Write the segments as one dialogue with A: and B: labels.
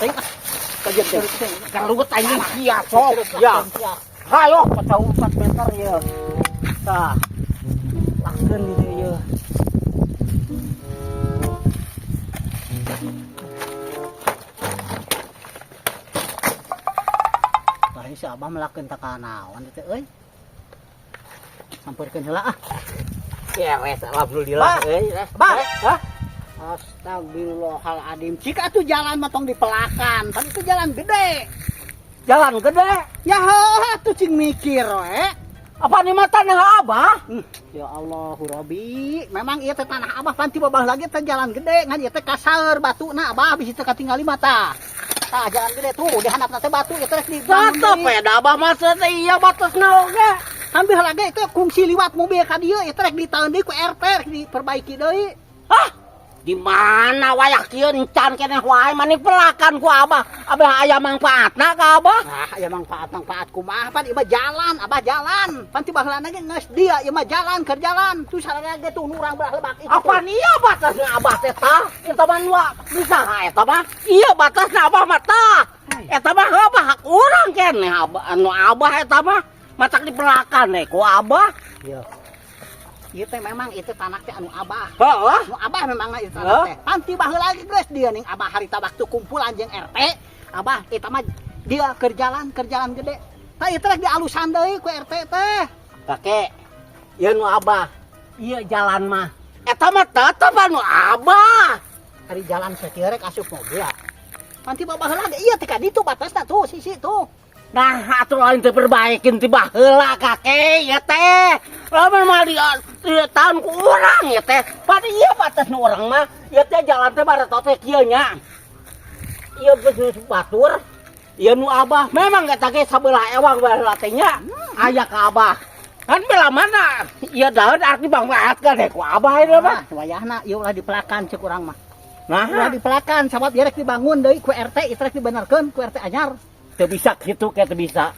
A: Kaget kang lugut anjing sia sok ya. Hayo pacau 4 meter ya. Tah. Lakeun di dieu ya. Tah si Abah melakeun teh kanaon teh euy. Sampeurkeun heula ah. Beres alhamdulillah euy. Bah. Hah? Astagfirullahaladzim. Jika tuh jalan matong dipelakan, tadi itu jalan gede. Jalan gede? Ya tuh cing mikir apa nih mata tanah Abah? Ya Allah Robi, memang iya teh tanah Abah panti babah lagi teh jalan gede, ngan iya teh kasar batu na Abah habis itu katinggali mata. Tah jalan gede tuh di handapna teh batu ieu teh di
B: peda Abah masa teh iya batasna oge.
A: Ambil lagi itu kungsi liwat mobil ka dieu ieu teh ditaeun deui ku RT diperbaiki deui.
B: Hah? Di mana wayak kieu encan keneh wae maning pelakan ku Abah. Abah aya mangpaatna ka Abah?
A: Nah, aya mangpaat kumaha pan ieu mah jalan, Abah jalan. Pan ti baheulana ge geus dia ieu mah jalan keur jalan. Tuh sareng ge tuh urang belah lebak itu.
B: Apa ieu batasna Abah teh tah? Eta mah nu bisa eta mah. Ieu batasna Abah mah tah. Eta mah Abah hak urang keneh Abah anu Abah eta mah matak dipelakan ku Abah.
A: Iya. Ieu teh memang itu tanah teh anu Abah.
B: Heeh.
A: Nu Abah memang itu tanah teh. Panti baheula ge geus dia ning Abah harita waktu kumpulan jeung RT. Abah eta mah dia keur jalan gede. Tah ieu teh dialusan deui ku RT teh.
B: Kakek, ieu nu Abah. Ieu jalan mah. Eta mah tetep anu Abah.
A: Hari jalan sakieu rek asup mobil. Panti baheula ge ieu teh ka ditu batasna tuh sisi tuh.
B: Nah, atuh lain teh perbaikin ti baheula kakek ya teh. Lamun mah di tahun ku urang ya teh. Padi ieu batasna urang mah, ieu teh jalan teh bareto teh kieu nya. Ieu geus batur. Ieu nu Abah, memang eta ge sabelah ewang baheula teh nya. Aya ka Abah. Kan bela mana? Ieu daun arti bangmaatkeun ku Abah ieu mah.
A: Wayahna ieu ulah dipelakan ceuk urang mah.
B: Nah,
A: ulah dipelakan sabab ieu rek dibangun deui ku RT, ieu rek dibenerkeun ku RT anyar.
B: teu bisa kitu ke teu bisa.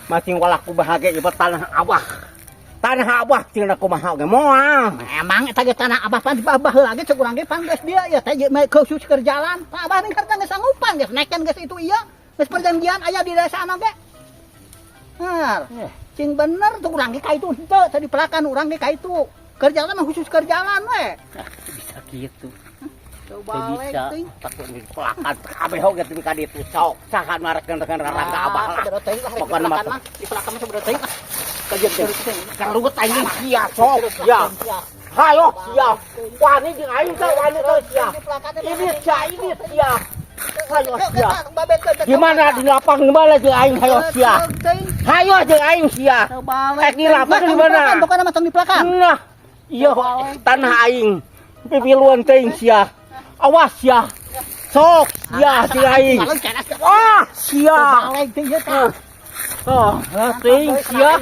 B: Masing walaku bahagia ieu tanah Abah. Tanah Abah tinggal kumaha ge moal.
A: Emang eta ge tanah Abah pan baheula ge ceuk urang ge pan geus dia ya teh khusus keur jalan. Tah Abah ning harta geus sanggupan geus naikkeun geus itu ieu. Geus perjanjian aya di desana ge. Har. Cing bener tuh urang ge ka itu henteu tadi pelakan urang ge ka itu. Keur jalan mah khusus keur jalan we.
B: Bisa kitu.
A: Coba
B: bisa takut di pelakan kabeh oge teu ka ditu sok sahan marekeun rarangga Abah lah.
A: Pokona mah di pelakan mah sabaraha teuing.
B: Kajet kang lugut anjing sia sok ya. Hayo sia. Wani jeung aing teh wani teh sia. Ini sia. Hayo sia. Gimana di lapang gimana jeung aing hayo sia. Hayo jeung aing sia. Di lapang gimana?
A: Pokona mah tong di pelakan.
B: Nah, iya tanah aing. Pipiluan teuing sia. Awas ya. Sok ya si aing. Wah, sia. Oh, ting sia.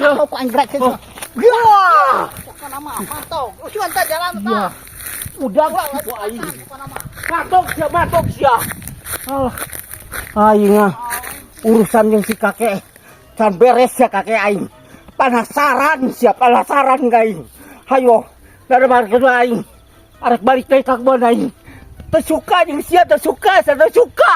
A: Kalau ku anggrek itu.
B: Wah.
A: Pokona mah mantap. Usuan teh jalan tah.
B: Udah ku aing. Batok sia. Alah. Aing urusan yang si kakek can beres ya kakek aing. Penasaran ka aing. Hayo, daripada ke aing. Arek balik teh ka kebon aing. Tersuka jeung sia tersuka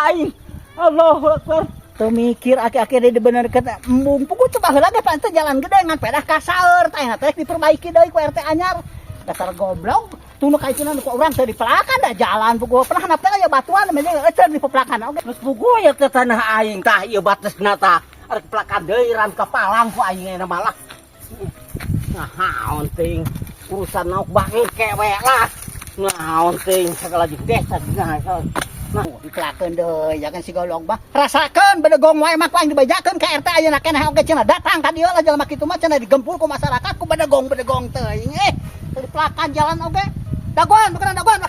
B: aing. Allahu Akbar.
A: Teu mikir aki-aki deui dibenerkeun embung pugu teu baheula ge pan teh jalan gede ngan pedah kasaeur teh teh diperbaiki deui ku RT anyar. Dasar goblok. Tunu kaituna ku urang teh dipelakan da jalan pugu pernah handap teh aya batuan mah euceun di pelakan oge.
B: Geus pugu ya teh tanah aing tah ieu batesna tah. Arek pelakan deui ran kapalang ku aing na malah. Nahaon ting urusan nauk bangke we lah. Naon ting segala jeung desa nah.
A: Nah, dipelakeun deui jangan si golong mah. Rasakeun bedegong wae mah ku aing dibejakeun ka RT ayeuna keneh oge cenah datang ka dieu lah jelema kitu mah cenah digempur ku masyarakat ku bedegong teuing. Dipelakan jalan oge. Dagon bukan dagon.